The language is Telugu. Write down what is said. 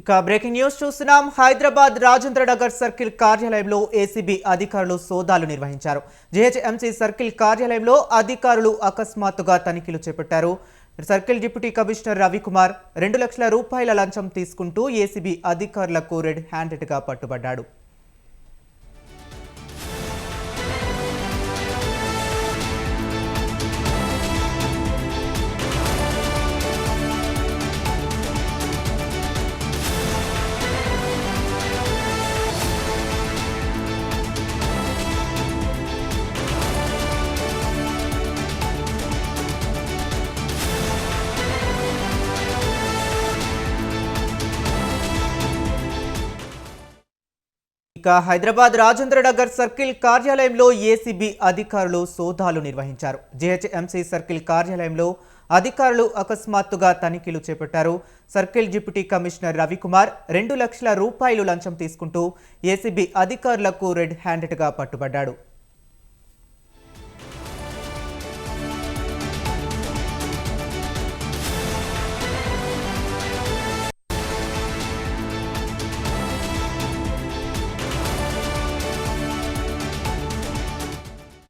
ఇక బ్రేకింగ్ న్యూస్ చూస్తున్నాం. హైదరాబాద్ రాజేంద్ర నగర్ సర్కిల్ కార్యాలయంలో ఏసీబీ అధికారులు సోదాలు నిర్వహించారు. జీహెచ్ఎంసీ సర్కిల్ కార్యాలయంలో అధికారులు అకస్మాత్తుగా తనిఖీలు చేపట్టారు. సర్కిల్ డిప్యూటీ కమిషనర్ రవికుమార్ 2 లక్షల రూపాయల లంచం తీసుకుంటూ ఏసీబీ అధికారులకు రెడ్ హ్యాండెడ్గా పట్టుబడ్డాడు. ఇక హైదరాబాద్ రాజేంద్ర నగర్ సర్కిల్ కార్యాలయంలో ఏసీబీ అధికారులు సోదాలు నిర్వహించారు. జీహెచ్ఎంసీ సర్కిల్ కార్యాలయంలో అధికారులు అకస్మాత్తుగా తనిఖీలు చేపట్టారు. సర్కిల్ డిప్యూటీ కమిషనర్ రవికుమార్ 2 లక్షల రూపాయలు లంచం తీసుకుంటూ ఏసీబీ అధికారులకు రెడ్ హ్యాండెడ్గా పట్టుబడ్డాడు.